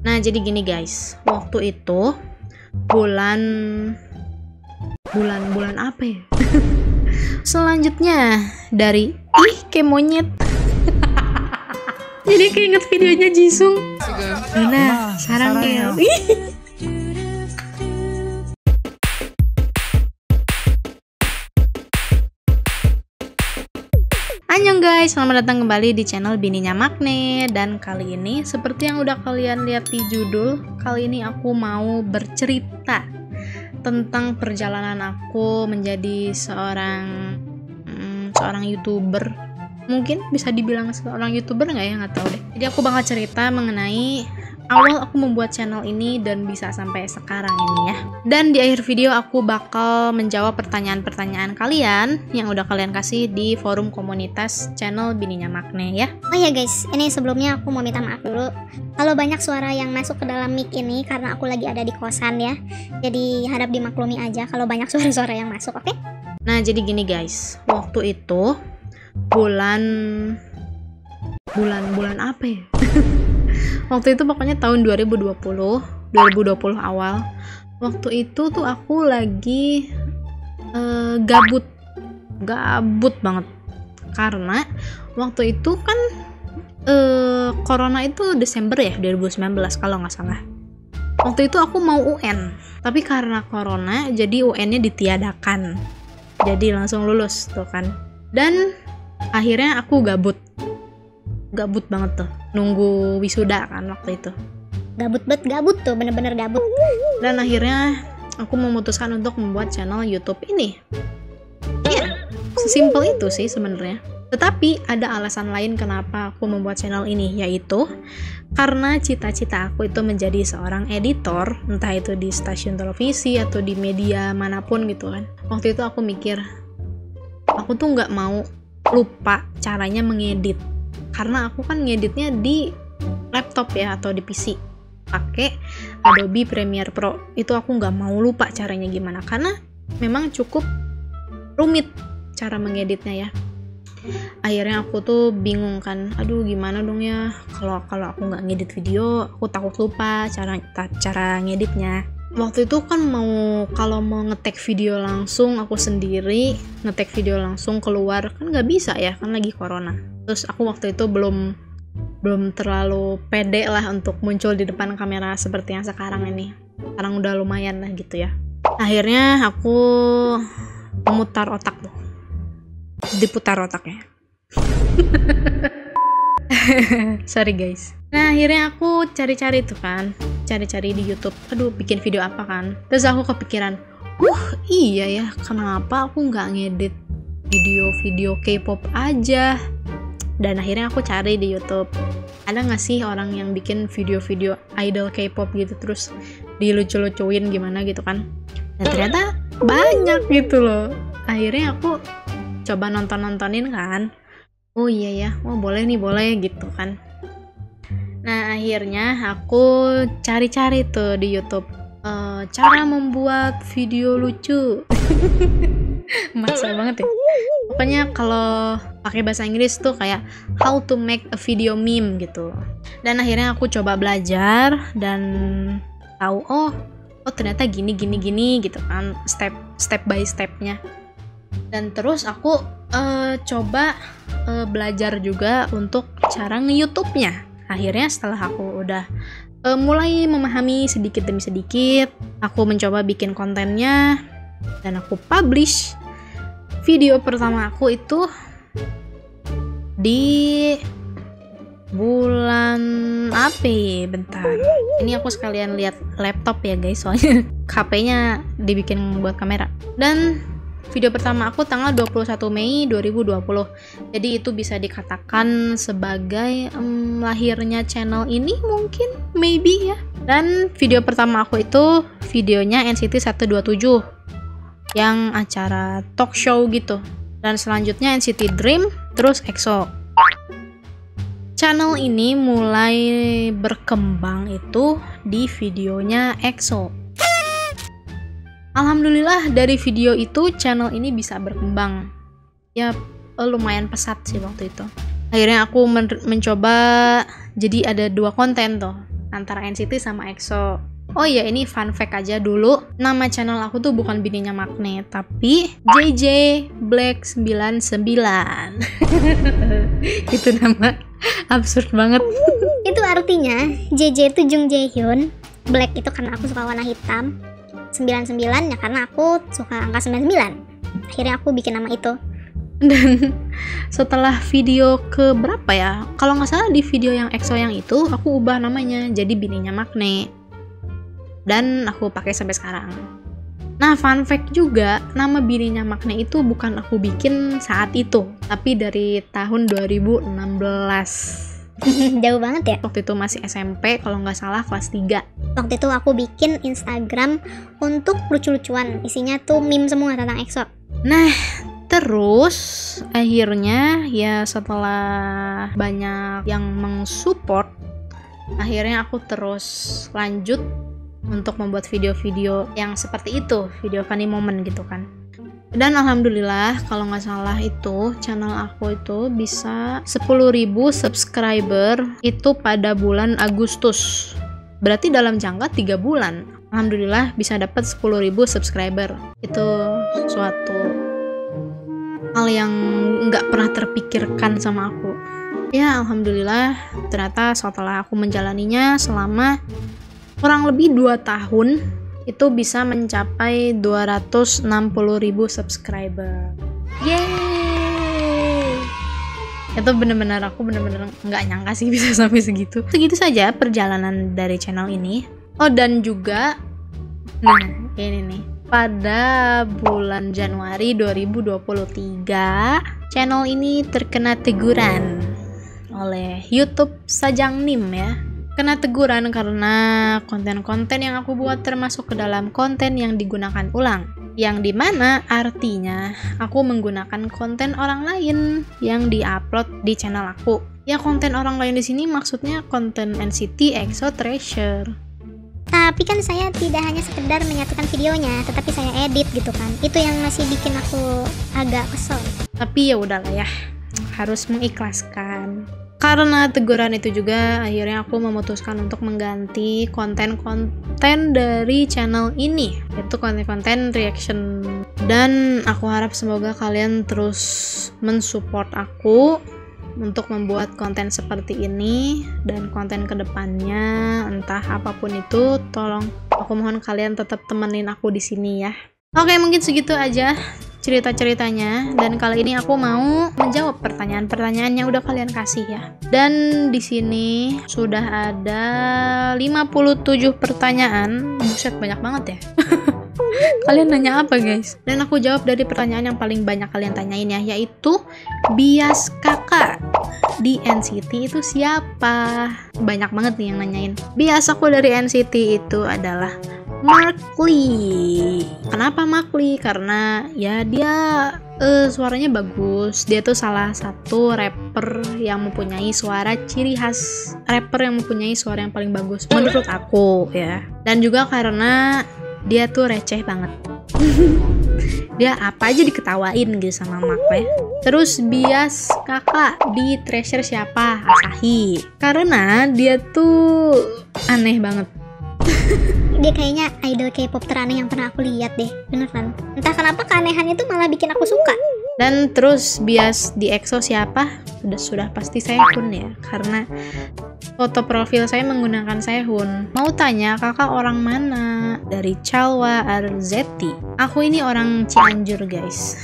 Nah, jadi gini guys, waktu itu bulan apa ya? Selanjutnya dari kayak monyet. Jadi keinget videonya Jisung. Nah, sarangnya. Annyeong guys, selamat datang kembali di channel Bininya Makne. Dan kali ini seperti yang udah kalian lihat di judul, kali ini aku mau bercerita tentang perjalanan aku menjadi seorang YouTuber. Mungkin bisa dibilang seorang YouTuber nggak ya, nggak tahu deh. Jadi aku bakal cerita mengenai awal aku membuat channel ini dan bisa sampai sekarang ini ya. Dan di akhir video aku bakal menjawab pertanyaan-pertanyaan kalian yang udah kalian kasih di forum komunitas channel Bininya Makne ya. Oh ya guys, ini sebelumnya aku mau minta maaf dulu kalau banyak suara yang masuk ke dalam mic ini karena aku lagi ada di kosan ya. Jadi harap dimaklumi aja kalau banyak suara-suara yang masuk, oke? Nah, jadi gini guys, waktu itu bulan apa ya? Waktu itu pokoknya tahun 2020 awal. Waktu itu tuh aku lagi gabut banget. Karena waktu itu kan corona itu Desember ya, 2019 kalau nggak salah. Waktu itu aku mau UN, tapi karena corona jadi UN-nya ditiadakan. Jadi langsung lulus tuh kan. Dan akhirnya aku gabut banget tuh nunggu wisuda kan waktu itu. Gabut tuh, bener-bener gabut. Dan akhirnya aku memutuskan untuk membuat channel YouTube ini. Iya, sesimpel itu sih sebenarnya. Tetapi ada alasan lain kenapa aku membuat channel ini, yaitu karena cita-cita aku itu menjadi seorang editor, entah itu di stasiun televisi atau di media manapun gitu kan. Waktu itu aku mikir, aku tuh nggak mau lupa caranya mengedit. Karena aku kan ngeditnya di laptop ya atau di PC pakai Adobe Premiere Pro. Itu aku nggak mau lupa caranya gimana, karena memang cukup rumit cara mengeditnya ya. Akhirnya aku tuh bingung kan, aduh gimana dong ya kalau aku nggak ngedit video, aku takut lupa cara ngeditnya. Waktu itu kan kalau mau nge-tag video langsung aku sendiri, nge-tag video langsung keluar kan nggak bisa ya, kan lagi corona. Terus aku waktu itu belum terlalu pede lah untuk muncul di depan kamera seperti yang sekarang ini. Sekarang udah lumayan lah gitu ya. Akhirnya aku memutar otak tuh, diputar otaknya. Sorry guys. Nah, akhirnya aku cari-cari tuh kan, cari-cari di YouTube, aduh bikin video apa kan. Terus aku kepikiran, iya ya, kenapa aku nggak ngedit video-video K-pop aja. Dan akhirnya aku cari di YouTube, ada nggak sih orang yang bikin video-video idol K-pop gitu, terus dilucu-lucuin gimana gitu kan. Dan ternyata banyak gitu loh. Akhirnya aku coba nontonin kan, oh iya ya, boleh gitu kan. Nah, akhirnya aku cari-cari tuh di YouTube cara membuat video lucu. Maksa banget ya. Pokoknya kalau pakai bahasa Inggris tuh kayak how to make a video meme gitu. Dan akhirnya aku coba belajar dan tahu oh ternyata gini gitu kan, step by stepnya. Dan terus aku coba belajar juga untuk cara nge-YouTube-nya. Akhirnya setelah aku udah mulai memahami sedikit demi sedikit, aku mencoba bikin kontennya dan aku publish. Video pertama aku itu di bulan apa ya? Bentar. Ini aku sekalian lihat laptop ya guys, soalnya HP-nya dibikin buat kamera. Dan video pertama aku tanggal 21 Mei 2020. Jadi itu bisa dikatakan sebagai lahirnya channel ini mungkin, maybe ya. Dan video pertama aku itu videonya NCT 127 yang acara talk show gitu. Dan selanjutnya NCT Dream, terus EXO. Channel ini mulai berkembang itu di videonya EXO. Alhamdulillah dari video itu channel ini bisa berkembang. Ya lumayan pesat sih waktu itu. Akhirnya aku mencoba, jadi ada 2 konten tuh. antara NCT sama EXO. Oh iya, ini fun fact aja dulu. Nama channel aku tuh bukan Bininya Magnet, tapi JJ Black 99. Itu nama absurd banget. Itu artinya JJ itu Jung Jae Hyun, Black itu karena aku suka warna hitam, 99 ya karena aku suka angka 99. Akhirnya aku bikin nama itu. Dan setelah video ke berapa ya? Kalau nggak salah di video yang EXO yang itu, aku ubah namanya jadi Bininya Magnet. Dan aku pakai sampai sekarang. Nah, fun fact juga, nama Bininya Magnet itu bukan aku bikin saat itu, tapi dari tahun 2016. Jauh banget ya? Waktu itu masih SMP, kalau nggak salah kelas 3. Waktu itu aku bikin Instagram untuk lucu-lucuan, isinya tuh meme semua tentang EXO. Nah, terus akhirnya ya setelah banyak yang mensupport, akhirnya aku terus lanjut untuk membuat video-video yang seperti itu, video funny moment gitu kan. Dan alhamdulillah kalau nggak salah itu channel aku itu bisa 10.000 subscriber itu pada bulan Agustus. Berarti dalam jangka 3 bulan. Alhamdulillah bisa dapat 10.000 subscriber. Itu suatu hal yang nggak pernah terpikirkan sama aku. Ya alhamdulillah ternyata setelah aku menjalaninya selama kurang lebih 2 tahun itu bisa mencapai 260.000 subscriber. Yeay! Itu bener-bener aku bener-bener nggak nyangka sih bisa sampai segitu. Segitu saja perjalanan dari channel ini. Oh dan juga, nah ini nih, pada bulan Januari 2023 channel ini terkena teguran oleh YouTube Sajang Nim ya. Kena teguran karena konten-konten yang aku buat termasuk ke dalam konten yang digunakan ulang, yang dimana artinya aku menggunakan konten orang lain yang diupload di channel aku. Ya konten orang lain di sini maksudnya konten NCT, EXO, Treasure. Tapi kan saya tidak hanya sekedar menyatukan videonya, tetapi saya edit gitu kan. Itu yang masih bikin aku agak kesel. Tapi ya udahlah ya, harus mengikhlaskan. Karena teguran itu juga akhirnya aku memutuskan untuk mengganti konten-konten dari channel ini, yaitu konten-konten reaction. Dan aku harap semoga kalian terus mensupport aku untuk membuat konten seperti ini dan konten kedepannya, entah apapun itu, tolong aku mohon kalian tetap temenin aku di sini ya. Oke, mungkin segitu aja cerita-ceritanya, dan kali ini aku mau menjawab pertanyaan-pertanyaan yang udah kalian kasih ya. Dan di sini sudah ada 57 pertanyaan. Buset, banyak banget ya. Kalian nanya apa guys? Dan aku jawab dari pertanyaan yang paling banyak kalian tanyain ya, yaitu bias kakak di NCT itu siapa? Banyak banget nih yang nanyain. Bias aku dari NCT itu adalah Mark Lee. Kenapa Mark Lee? Karena ya dia suaranya bagus. Dia tuh salah satu rapper yang mempunyai suara ciri khas. Rapper yang mempunyai suara yang paling bagus menurut aku ya. Dan juga karena dia tuh receh banget. Dia apa aja diketawain gitu sama Mark ya. Terus bias kakak di Treasure siapa? Asahi. Karena dia tuh aneh banget. Dia kayaknya idol K-pop teraneh yang pernah aku lihat deh, beneran. Entah kenapa keanehannya tuh malah bikin aku suka. Dan terus bias di EXO siapa? Sudah pasti Sehun ya, karena foto profil saya menggunakan Sehun. Mau tanya kakak orang mana? Dari Chalwa Arzetti. Aku ini orang Cianjur guys.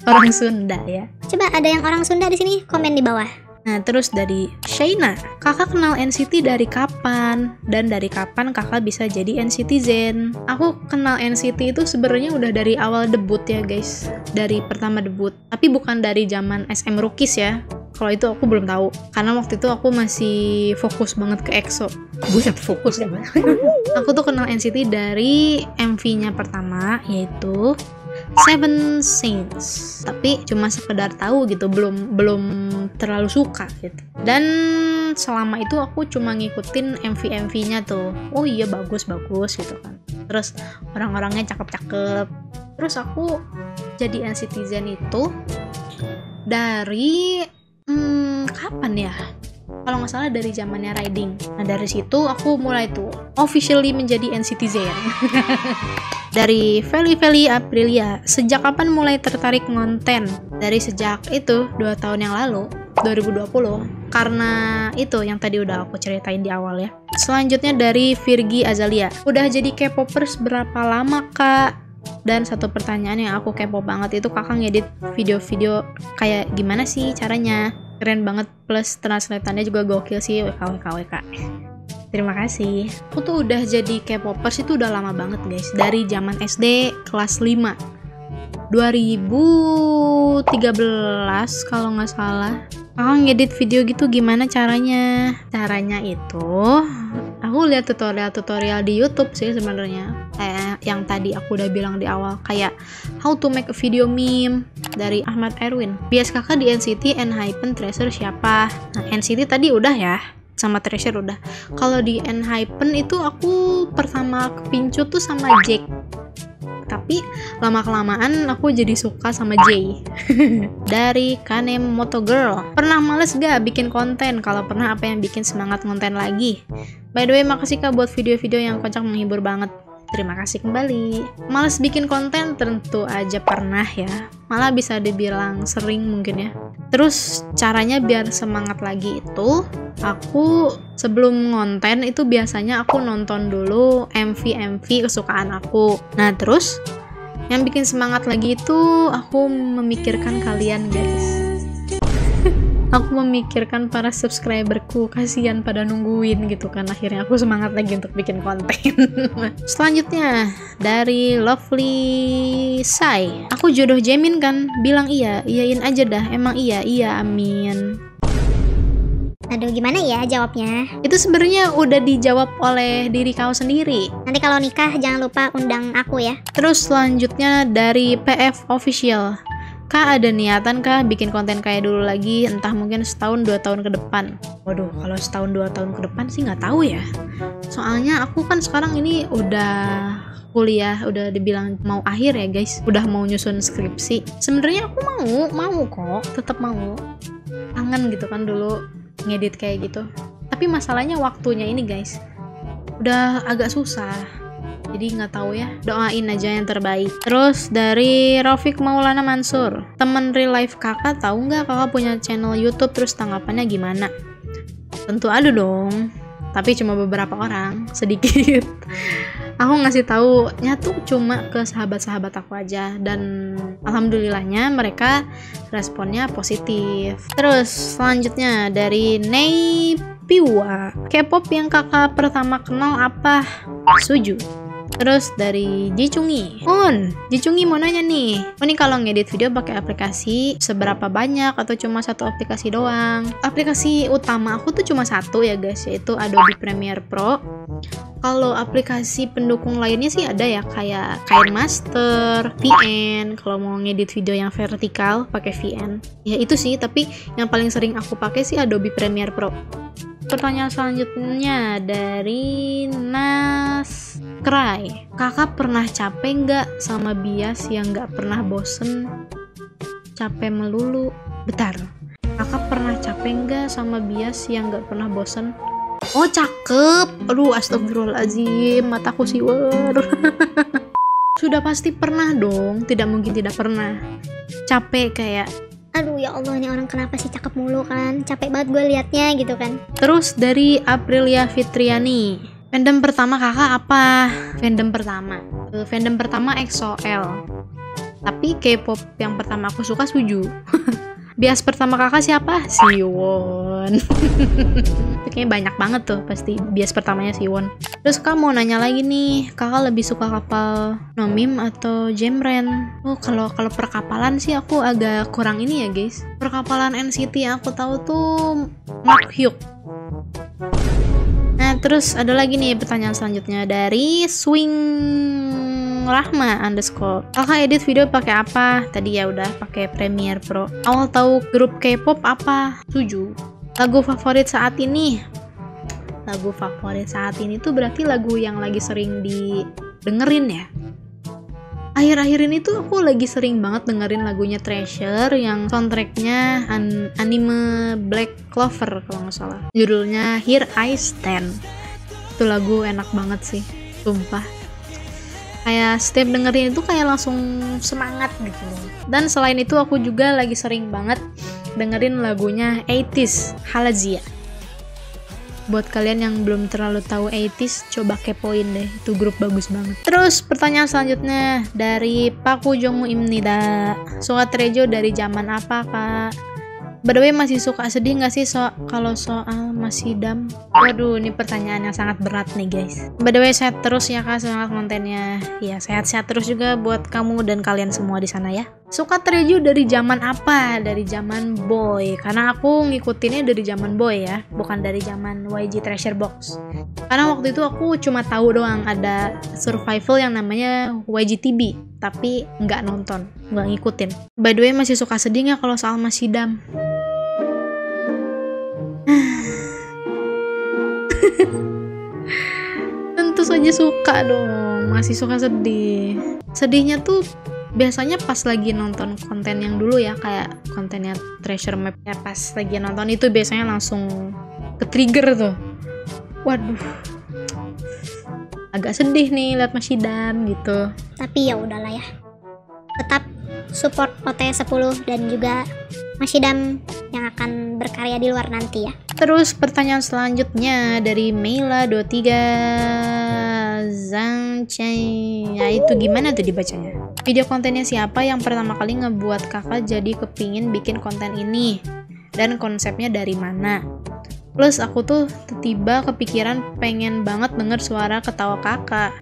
Orang Sunda ya. Coba ada yang orang Sunda di sini, komen di bawah. Nah, terus dari Shaina, kakak kenal NCT dari kapan? Dan dari kapan kakak bisa jadi NCTzen? Aku kenal NCT itu sebenarnya udah dari awal debut ya guys, dari pertama debut. Tapi bukan dari zaman SM Rookies ya. Kalau itu aku belum tahu, karena waktu itu aku masih fokus banget ke EXO. Buset, fokus ya. Aku tuh kenal NCT dari MV-nya pertama, yaitu Seven Saints, tapi cuma sekedar tahu gitu, belum terlalu suka gitu. Dan selama itu aku cuma ngikutin MV-nya tuh. Oh iya, bagus gitu kan. Terus orang-orangnya cakep-cakep. Terus aku jadi NCTzen itu dari kapan ya? kalau nggak salah dari zamannya Riding. Nah dari situ aku mulai tuh officially menjadi NCTzen. Dari Feli Aprilia, sejak kapan mulai tertarik ngonten? Dari sejak itu 2 tahun yang lalu, 2020. Karena itu yang tadi udah aku ceritain di awal ya. Selanjutnya dari Virgi Azalia, udah jadi K-popers berapa lama kak? Dan satu pertanyaan yang aku kepo banget itu, kakak ngedit video-video kayak gimana sih caranya? Keren banget, plus translatannya juga gokil sih, WK. Terima kasih. Aku tuh udah jadi K-popers itu udah lama banget guys, dari zaman SD kelas 5 2013 kalau nggak salah. Kakak ngedit video gitu gimana caranya? Caranya itu aku lihat tutorial di YouTube sih sebenarnya. Kayak yang tadi aku udah bilang di awal, kayak how to make a video meme dari Ahmad Erwin. Bias kakak di NCT ENHYPEN Treasure siapa? Nah, NCT tadi udah ya, sama Treasure udah. Kalau di ENHYPEN itu aku pertama kepincut tuh sama Jack. Tapi lama-kelamaan aku jadi suka sama Jay. Dari Kanem Moto Girl, pernah males gak bikin konten? Kalau pernah, apa yang bikin semangat konten lagi? By the way, makasih kak buat video-video yang kocak menghibur banget. Terima kasih kembali. Males bikin konten tentu aja pernah ya, malah bisa dibilang sering mungkin ya. Terus caranya biar semangat lagi itu, aku sebelum ngonten itu biasanya aku nonton dulu MV kesukaan aku. Nah terus yang bikin semangat lagi itu aku memikirkan kalian guys. Aku memikirkan para subscriberku, kasihan pada nungguin gitu kan. Akhirnya aku semangat lagi untuk bikin konten. Selanjutnya dari Lovely Sai, aku jodoh Jamin kan? Bilang iya, iyain aja dah. Emang iya, amin. Aduh, gimana ya jawabnya? Itu sebenarnya udah dijawab oleh diri kau sendiri. Nanti kalau nikah jangan lupa undang aku ya. Terus selanjutnya dari PF Official, kak ada niatan kah bikin konten kayak dulu lagi, entah mungkin setahun 2 tahun ke depan? Waduh, kalau setahun 2 tahun ke depan sih nggak tahu ya. Soalnya aku kan sekarang ini udah kuliah, udah dibilang mau akhir ya guys, udah mau nyusun skripsi. Sebenarnya aku mau kok, tetap mau. Kangen gitu kan dulu ngedit kayak gitu. Tapi masalahnya waktunya ini guys, udah agak susah. Jadi nggak tahu ya, doain aja yang terbaik. Terus dari Rafiq Maulana Mansur, temen real life kakak tahu nggak kakak punya channel YouTube, terus tanggapannya gimana? Tentu ada dong, tapi cuma beberapa orang, sedikit. Aku ngasih taunya tuh cuma ke sahabat-sahabat aku aja, dan alhamdulillahnya mereka responnya positif. Terus selanjutnya dari Nei Piwa, K-pop yang kakak pertama kenal apa? Suju. Terus dari Jicungi, Jicungi mau nanya nih, ini kalau ngedit video pakai aplikasi seberapa banyak atau cuma satu aplikasi doang? Aplikasi utama aku tuh cuma satu ya guys, yaitu Adobe Premiere Pro. Kalau aplikasi pendukung lainnya sih ada ya, kayak KineMaster, VN. Kalau mau ngedit video yang vertikal pakai VN. Ya itu sih, tapi yang paling sering aku pakai sih Adobe Premiere Pro. Pertanyaan selanjutnya dari Nas Krai, kakak pernah capek nggak sama bias yang nggak pernah bosen? Capek melulu. Bentar, kakak pernah capek nggak sama bias yang nggak pernah bosen? Oh cakep, aduh astagfirullahaladzim, mataku siwer. Sudah pasti pernah dong, tidak mungkin tidak pernah. Capek kayak, aduh ya Allah, ini orang kenapa sih cakep mulu kan? Capek banget gue liatnya gitu kan. Terus dari Aprilia Fitriani, fandom pertama kakak apa? Fandom pertama EXO-L. Tapi K-pop yang pertama aku suka Suju. Bias pertama kakak siapa? Siwon. Kayaknya banyak banget tuh pasti bias pertamanya Siwon. Terus kakak mau nanya lagi nih, kakak lebih suka kapal Nomim atau Jemren? Oh kalau perkapalan sih aku agak kurang ini ya guys. Perkapalan NCT yang aku tahu tuh Makhyuk. Nah terus ada lagi nih pertanyaan selanjutnya dari Swing Rahma _ kakak edit video pakai apa? Tadi ya udah pakai Premiere Pro. Awal tahu grup K-pop apa? Suju. Lagu favorit saat ini? Lagu favorit saat ini tuh berarti lagu yang lagi sering didengerin ya? Akhir-akhir ini tuh aku lagi sering banget dengerin lagunya Treasure yang soundtracknya anime Black Clover kalau nggak salah. Judulnya Here I Stand. Itu lagu enak banget sih, sumpah. Kayak setiap dengerin itu kayak langsung semangat gitu loh. Dan selain itu aku juga lagi sering banget dengerin lagunya 80s Halazia. Buat kalian yang belum terlalu tahu 80s, coba kepoin deh, itu grup bagus banget. Terus pertanyaan selanjutnya dari Paku Jomu Imnida. Suka Trejo dari zaman apa, Kak? By the way, masih suka sedih gak sih kalau soal Masidam? Waduh, ini pertanyaan yang sangat berat nih guys. By the way, sehat terus ya Kak, semangat kontennya. Ya, sehat-sehat terus juga buat kamu dan kalian semua di sana ya. Suka Trejo dari zaman apa? Dari zaman Boy. Karena aku ngikutinnya dari zaman Boy ya, bukan dari zaman YG Treasure Box. Karena waktu itu aku cuma tahu doang ada survival yang namanya YGTB, tapi nggak nonton, nggak ngikutin. By the way, masih suka sedih nggak kalau soal Masidam? Tentu saja suka dong, masih suka sedih. Sedihnya tuh biasanya pas lagi nonton konten yang dulu ya, kayak kontennya Treasure Map ya, pas lagi nonton itu biasanya langsung ke-trigger tuh. Waduh, agak sedih nih liat Masidam gitu. Tapi ya udahlah ya, tetap support OT10 dan juga Masidam yang akan berkarya di luar nanti ya. Terus pertanyaan selanjutnya dari Meila23 Zhangcheng. Ya itu gimana tuh dibacanya? Video kontennya siapa yang pertama kali ngebuat kakak jadi kepingin bikin konten ini? Dan konsepnya dari mana? Plus aku tuh tiba kepikiran pengen banget denger suara ketawa kakak.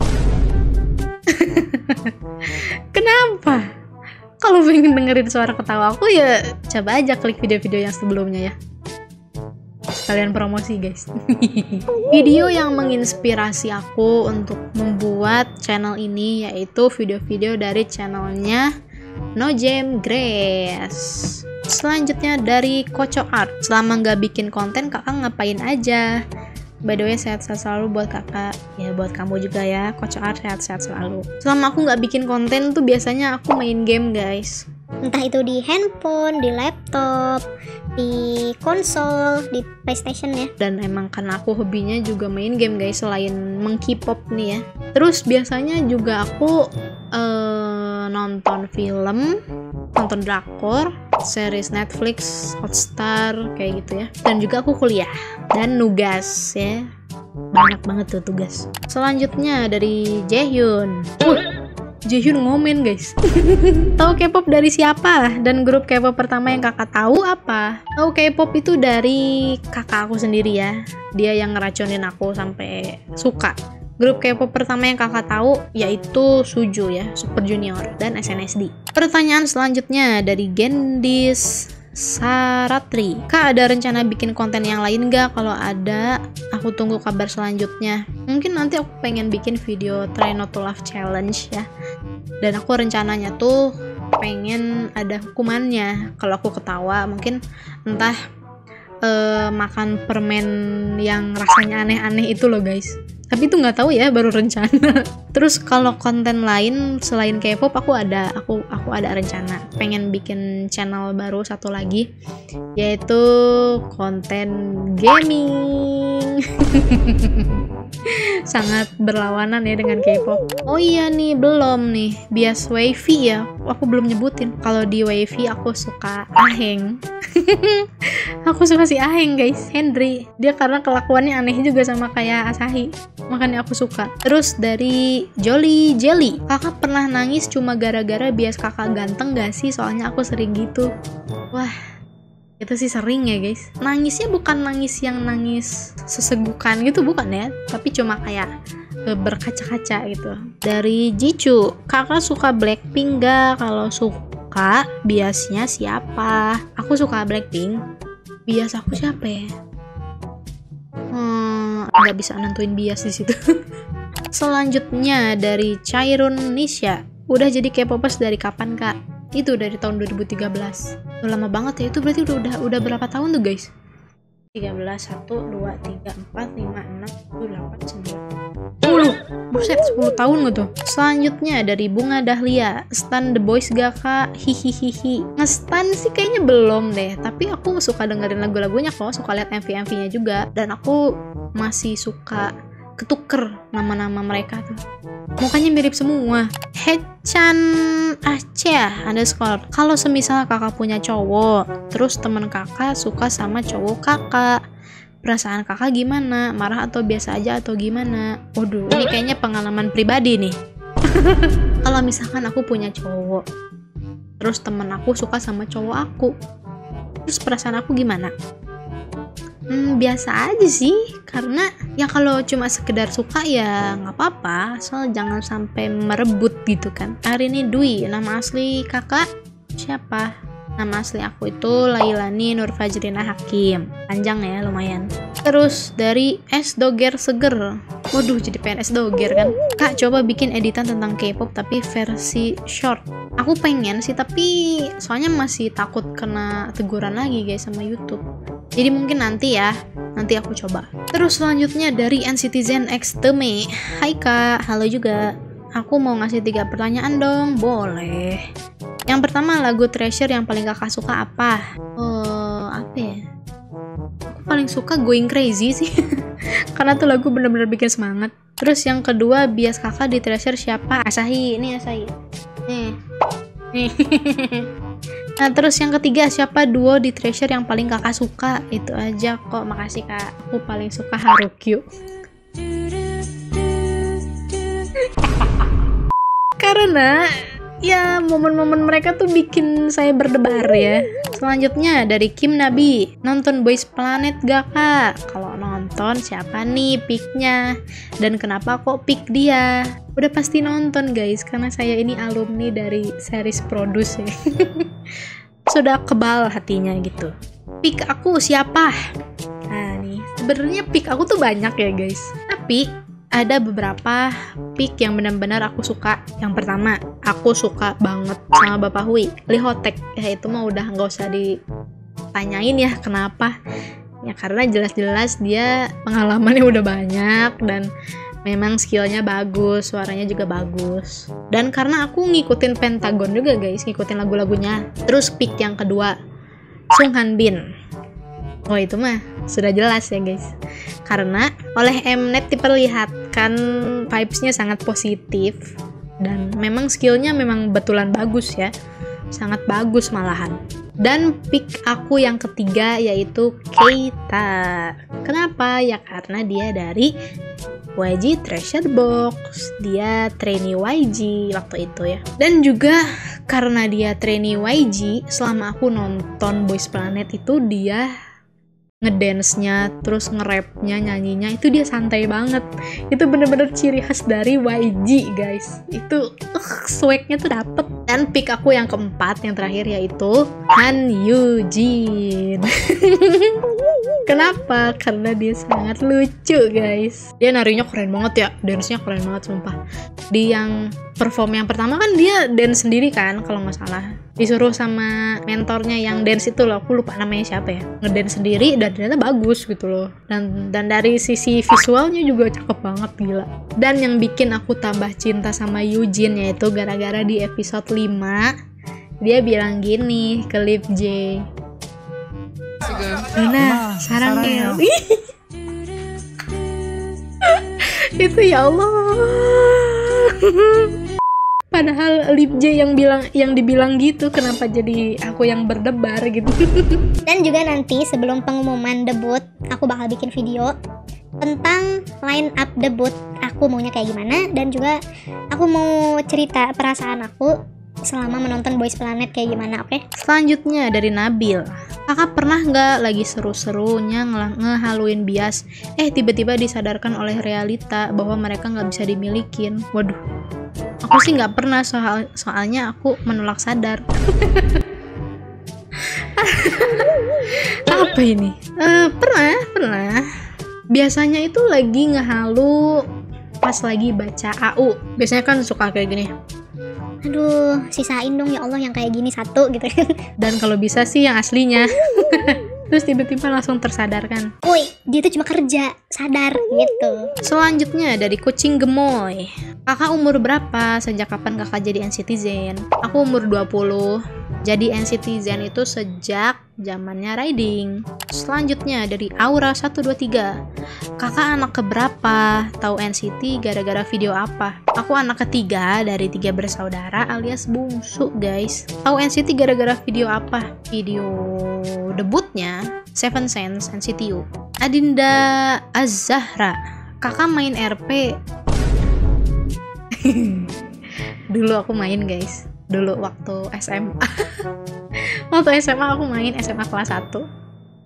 Kenapa? Kalau pengen dengerin suara ketawa aku ya coba aja klik video-video yang sebelumnya ya. Kalian promosi guys. Video yang menginspirasi aku untuk membuat channel ini yaitu video-video dari channelnya Nojam Grace. Selanjutnya dari Koco Art. Selama nggak bikin konten kakak ngapain aja? By the way, sehat-sehat selalu buat kakak. Ya buat kamu juga ya, Koco Art, sehat-sehat selalu. Selama aku nggak bikin konten tuh biasanya aku main game guys. Entah itu di handphone, di laptop, di konsol, di PlayStation ya. Dan emang karena aku hobinya juga main game guys, selain meng-K-pop nih ya. Terus biasanya juga aku nonton film, nonton drakor, series Netflix, Hotstar, kayak gitu ya. Dan juga aku kuliah dan nugas ya. Banyak banget tuh tugas. Selanjutnya dari Jaehyun. Jaehyun ngomen guys. Tahu K-pop dari siapa? Dan grup K-pop pertama yang kakak tahu apa? Tahu K-pop itu dari kakak aku sendiri ya. Dia yang ngeracunin aku sampai suka. Grup K-pop pertama yang kakak tahu yaitu Suju ya, Super Junior dan SNSD. Pertanyaan selanjutnya dari Gendis Saratri. Kak, ada rencana bikin konten yang lain nggak? Kalau ada, aku tunggu kabar selanjutnya. Mungkin nanti aku pengen bikin video Try Not to Laugh Challenge ya. Dan aku rencananya tuh pengen ada hukumannya kalau aku ketawa. Mungkin entah makan permen yang rasanya aneh-aneh itu loh guys. Tapi itu nggak tahu ya, baru rencana. Terus kalau konten lain selain K-pop aku ada rencana pengen bikin channel baru satu lagi, yaitu konten gaming. Sangat berlawanan ya dengan K-pop. Oh iya nih, belum nih bias wavy ya, aku belum nyebutin. Kalau di wavy aku suka Aheng. Aku suka si Aheng guys, Henry. Dia karena kelakuannya aneh juga sama kayak Asahi, makanya aku suka. Terus dari Jolly Jelly, kakak pernah nangis cuma gara-gara bias kakak ganteng gak sih? Soalnya aku sering gitu. Wah, itu sih sering ya guys. Nangisnya bukan nangis yang nangis sesegukan gitu, bukan ya, tapi cuma kayak berkaca-kaca gitu. Dari Jicu, kakak suka Blackpink gak? Kalau suka, biasnya siapa? Aku suka Blackpink. Bias aku siapa ya? Nggak bisa nentuin bias di situ. Selanjutnya dari Chairun Nisha. Udah jadi K-popers dari kapan kak? Itu dari tahun 2013. Udah lama banget ya, itu berarti udah berapa tahun tuh guys? 13, 1, 2, 3, 4, 5, 6, 7, 8, 9, 10. Buset, 10 tahun gitu. Selanjutnya dari Bunga Dahlia, stan The Boys gak kak? Hihihihi. Ngestan sih kayaknya belum deh, tapi aku suka dengerin lagu-lagunya kok, suka lihat MV-MV-nya juga, dan aku masih suka ketuker nama-nama mereka tuh. Mukanya mirip semua. Hechan _. Kalau semisal kakak punya cowok, terus temen kakak suka sama cowok kakak, perasaan kakak gimana? Marah atau biasa aja atau gimana? Waduh, ini kayaknya pengalaman pribadi nih. Kalau misalkan aku punya cowok, terus temen aku suka sama cowok aku, terus perasaan aku gimana? Biasa aja sih, karena ya kalau cuma sekedar suka ya nggak apa-apa, soal jangan sampai merebut gitu kan. Arini Dwi, nama asli kakak siapa? Nama asli aku itu Lailani Nurfajrina Hakim. Panjang ya, lumayan. Terus dari S Doger Seger. Waduh, jadi PNS Doger kan. Kak, coba bikin editan tentang K-pop tapi versi short. Aku pengen sih, tapi soalnya masih takut kena teguran lagi guys sama YouTube. Jadi mungkin nanti ya, nanti aku coba. Terus selanjutnya dari NCTzen X Teme. Hai kak, halo juga. Aku mau ngasih 3 pertanyaan dong, boleh. Yang pertama, lagu Treasure yang paling kakak suka apa? Apa ya? Aku paling suka Going Crazy sih. Karena tuh lagu bener-bener bikin semangat. Terus yang kedua, bias kakak di Treasure siapa? Asahi, ini Asahi. Nih. Nah, terus yang ketiga, siapa duo di Treasure yang paling kakak suka? Itu aja kok, makasih kak. Aku paling suka Harukyu. Karena ya momen-momen mereka tuh bikin saya berdebar ya. Selanjutnya dari Kim Nabi, nonton Boys Planet gak kak? Kalau nonton siapa nih picknya? Dan kenapa kok pick dia? Udah pasti nonton guys, karena saya ini alumni dari series Produce ya. Sudah kebal hatinya gitu. Pick aku siapa? Nah nih, sebenarnya pick aku tuh banyak ya guys, tapi ada beberapa pick yang benar-benar aku suka. Yang pertama, aku suka banget sama Bapak Hui, Lee Hotek. Ya itu mah udah nggak usah ditanyain ya kenapa. Ya karena jelas-jelas dia pengalamannya udah banyak dan memang skillnya bagus, suaranya juga bagus. Dan karena aku ngikutin Pentagon juga guys, ngikutin lagu-lagunya. Terus pick yang kedua, Sung Han Bin. Oh itu mah sudah jelas ya guys, karena oleh Mnet diperlihatkan vibes-nya sangat positif dan memang skillnya memang betulan bagus ya, sangat bagus malahan. Dan pick aku yang ketiga yaitu Keita. Kenapa? Ya karena dia dari YG Treasure Box, dia trainee YG waktu itu ya. Dan juga karena dia trainee YG, selama aku nonton Boys Planet itu dia ngedance-nya, terus nge-rap-nya, nyanyinya, itu dia santai banget. Itu bener-bener ciri khas dari YG guys. Itu swag-nya tuh dapet. Dan pick aku yang keempat, yang terakhir yaitu Han Yujin. Kenapa? Karena dia sangat lucu guys. Dia narinya keren banget ya, dance-nya keren banget sumpah. Di yang perform yang pertama kan dia dance sendiri kan kalau nggak salah. Disuruh sama mentornya yang dance itu loh, aku lupa namanya siapa ya, ngedance sendiri dan ternyata bagus gitu loh. Dan dari sisi visualnya juga cakep banget, gila. Dan yang bikin aku tambah cinta sama Yujin yaitu gara-gara di episode 5 dia bilang gini ke Lip J, nah sarangnya itu ya Allah. Padahal Lip J yang dibilang gitu, kenapa jadi aku yang berdebar gitu. Dan juga nanti sebelum pengumuman debut, aku bakal bikin video tentang line up debut aku maunya kayak gimana, dan juga aku mau cerita perasaan aku selama menonton Boys Planet kayak gimana, oke? Selanjutnya dari Nabil, kakak pernah nggak lagi seru-serunya ngehaluin bias, tiba-tiba disadarkan oleh realita bahwa mereka nggak bisa dimilikin? Waduh, aku sih nggak pernah, soalnya aku menolak sadar. Apa ini? Pernah. Biasanya itu lagi ngehalu pas lagi baca AU. Biasanya kan suka kayak gini. Aduh, sisain dong ya Allah yang kayak gini satu gitu. Dan kalau bisa sih yang aslinya. Terus tiba-tiba langsung tersadarkan. Woi, dia tuh cuma kerja, sadar gitu. Selanjutnya dari Kucing Gemoy. Kakak umur berapa? Sejak kapan kakak jadi NCTzen? Aku umur 20. Jadi NCTzen itu sejak zamannya Riding. Selanjutnya dari Aura 123. Kakak anak keberapa? Tahu NCT gara-gara video apa? Aku anak ketiga dari 3 bersaudara alias bungsu, guys. Tahu NCT gara-gara video apa? Video debutnya Seven Sense NCTU. Adinda Azahra. Kakak main RP. Dulu aku main, guys. Dulu waktu SMA. Waktu SMA aku main SMA kelas 1.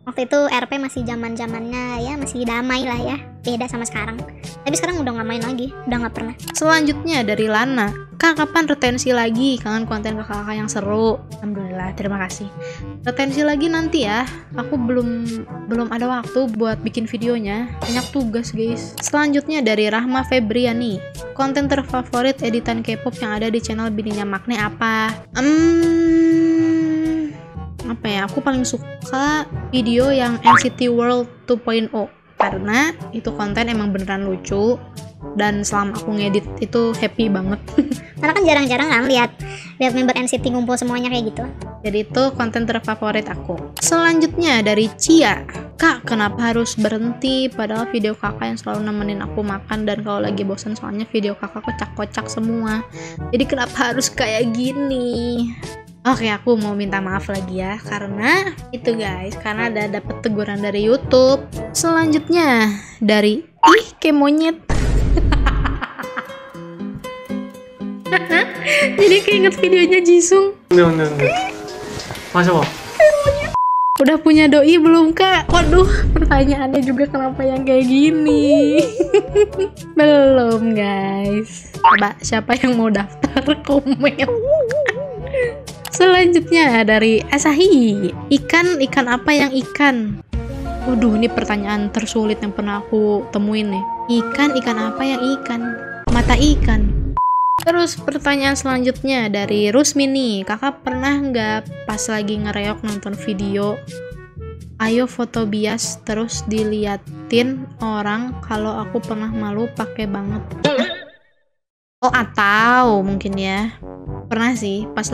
Waktu itu RP masih zaman-zamannya ya, masih damai lah ya. Beda sama sekarang. Tapi sekarang udah nggak main lagi, udah nggak pernah. Selanjutnya dari Lana. Kak, kapan retensi lagi? Kangen konten kakak-kakak yang seru. Alhamdulillah, terima kasih. Retensi lagi nanti ya. Aku belum ada waktu buat bikin videonya. Banyak tugas, guys. Selanjutnya dari Rahma Febriani. Konten terfavorit editan K-pop yang ada di channel bininya Makne apa? Apa ya? Aku paling suka video yang NCT World 2.0 karena itu konten emang beneran lucu dan selama aku ngedit itu happy banget. Karena kan jarang-jarang kan lihat member NCT ngumpul semuanya kayak gitu. Jadi itu konten terfavorit aku. Selanjutnya dari Cia. Kak, kenapa harus berhenti padahal video kakak yang selalu nemenin aku makan dan kalau lagi bosan soalnya video kakak kocak-kocak semua. Jadi kenapa harus kayak gini? Oke, aku mau minta maaf lagi ya karena itu, guys, karena ada dapet teguran dari YouTube. Selanjutnya dari kayak monyet. Jadi keinget videonya Jisung. Masa kok? Udah punya doi belum, Kak? Waduh, pertanyaannya juga kenapa yang kayak gini? Belum, guys. Coba siapa yang mau daftar komen? Selanjutnya dari Asahi. Ikan apa yang ikan? Waduh, ini pertanyaan tersulit yang pernah aku temuin nih. Ikan apa yang ikan? Mata ikan. Terus pertanyaan selanjutnya dari Rusmini. Kakak pernah nggak pas lagi ngereok nonton video ayo foto bias terus diliatin orang kalau aku pernah malu pakai banget? Oh, atau mungkin ya pernah sih pas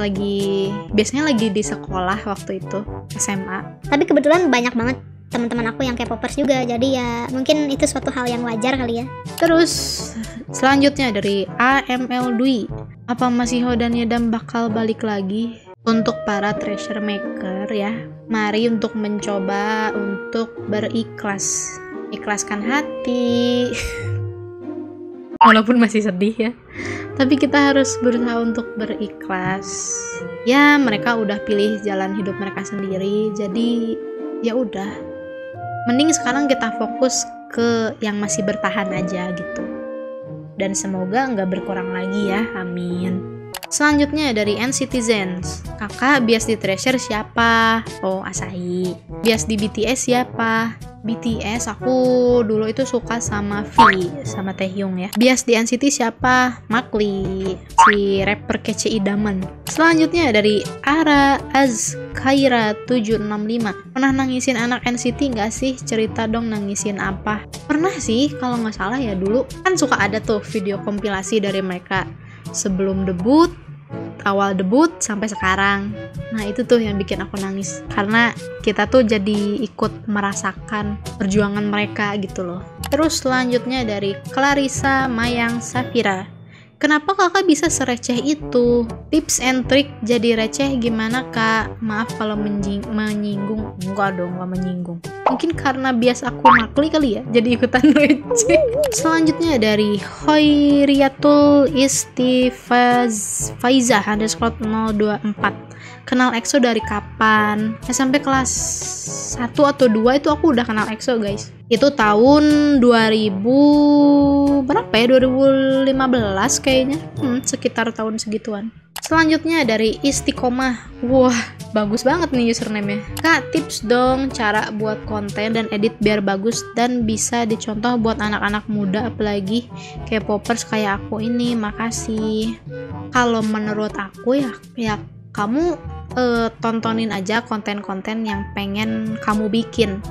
biasanya lagi di sekolah waktu itu SMA. Tapi kebetulan banyak banget teman-teman aku yang K-popers juga, jadi ya mungkin itu suatu hal yang wajar kali ya. Terus selanjutnya dari AML Dwi. Apa masih Ho dan Yedam bakal balik lagi? Untuk para treasure maker ya, mari untuk mencoba untuk berikhlas. Ikhlaskan hati. Walaupun masih sedih ya, tapi kita harus berusaha untuk berikhlas. Ya, mereka udah pilih jalan hidup mereka sendiri, jadi ya udah. Mending sekarang kita fokus ke yang masih bertahan aja gitu. Dan semoga nggak berkurang lagi ya, amin. Selanjutnya dari NCTzens. Kakak bias di Treasure siapa? Oh, Asahi. Bias di BTS siapa? BTS aku dulu itu suka sama V, sama Taehyung ya. Bias di NCT siapa? Makli, si rapper kece idaman. Selanjutnya dari Ara Azkaira 765. Pernah nangisin anak NCT nggak sih? Cerita dong nangisin apa? Pernah sih, kalau nggak salah ya dulu. Kan suka ada tuh video kompilasi dari mereka sebelum debut, awal debut sampai sekarang. Nah, itu tuh yang bikin aku nangis karena kita tuh jadi ikut merasakan perjuangan mereka gitu loh. Terus selanjutnya dari Clarissa Mayang Safira. Kenapa kakak bisa sereceh itu? Tips and trick jadi receh gimana, Kak? Maaf kalau menyinggung. Enggak dong, gak menyinggung. Mungkin karena bias aku Makli kali ya, jadi ikutan receh. Selanjutnya dari Hoiriatul Istifaiza _024. Kenal EXO dari kapan? Sampai kelas 1 atau 2 itu aku udah kenal EXO, guys. Itu tahun 2000 berapa ya? 2015 kayaknya. Sekitar tahun segituan. Selanjutnya dari Istiqomah. Wah, bagus banget nih username-nya. Kak, tips dong cara buat konten dan edit biar bagus dan bisa dicontoh buat anak-anak muda apalagi K-popers kayak aku ini. Makasih. Kalau menurut aku ya kamu tontonin aja konten-konten yang pengen kamu bikin.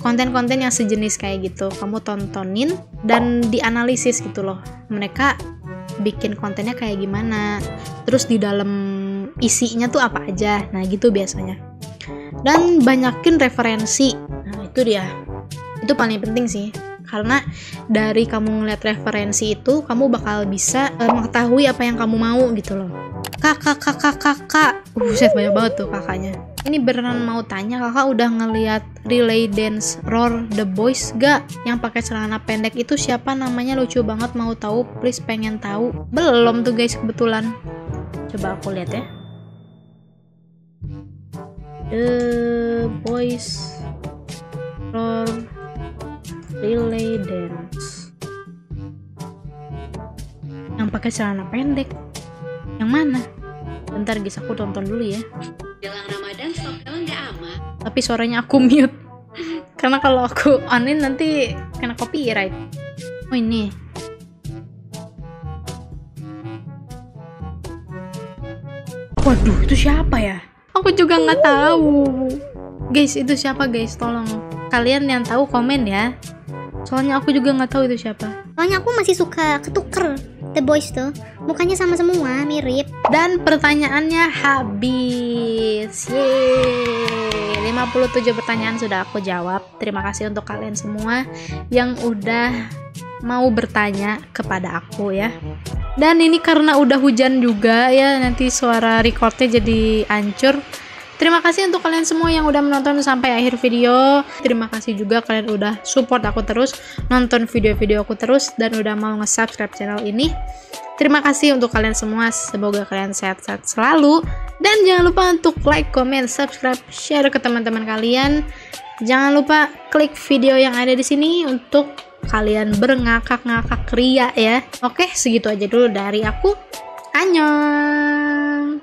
Konten-konten yang sejenis kayak gitu kamu tontonin dan dianalisis gitu loh, mereka bikin kontennya kayak gimana, terus di dalam isinya tuh apa aja. Nah gitu biasanya. Dan banyakin referensi. Nah itu dia, itu paling penting sih, karena dari kamu ngeliat referensi itu kamu bakal bisa mengetahui apa yang kamu mau gitu loh. Kakak buset banyak banget tuh kakaknya. Ini beneran mau tanya, kakak udah ngeliat relay dance Roar The Boys gak? Yang pakai celana pendek itu siapa namanya, lucu banget, mau tahu, please pengen tahu. Belum tuh guys kebetulan. Coba aku lihat ya. The Boys Roar Relay Dance. Yang pakai celana pendek. Yang mana? Bentar guys, aku tonton dulu ya. Jelang Ramadan stok kalau nggak aman. Tapi suaranya aku mute. Karena kalau aku onin nanti kena copyright. Oh ini. Waduh, itu siapa ya? Aku juga nggak tahu. Guys, itu siapa guys? Tolong kalian yang tahu komen ya. Soalnya aku juga nggak tahu itu siapa. Soalnya aku masih suka ketuker The Boys tuh, mukanya sama semua, mirip. Dan pertanyaannya habis. Yeay, 57 pertanyaan sudah aku jawab. Terima kasih untuk kalian semua yang udah mau bertanya kepada aku ya. Dan ini karena udah hujan juga ya, nanti suara recordnya jadi hancur. Terima kasih untuk kalian semua yang udah menonton sampai akhir video. Terima kasih juga kalian udah support aku terus, nonton video-video aku terus, dan udah mau nge-subscribe channel ini. Terima kasih untuk kalian semua. Semoga kalian sehat-sehat selalu. Dan jangan lupa untuk like, comment, subscribe, share ke teman-teman kalian. Jangan lupa klik video yang ada di sini untuk kalian berngakak-ngakak ria ya. Oke, segitu aja dulu dari aku. Annyeong.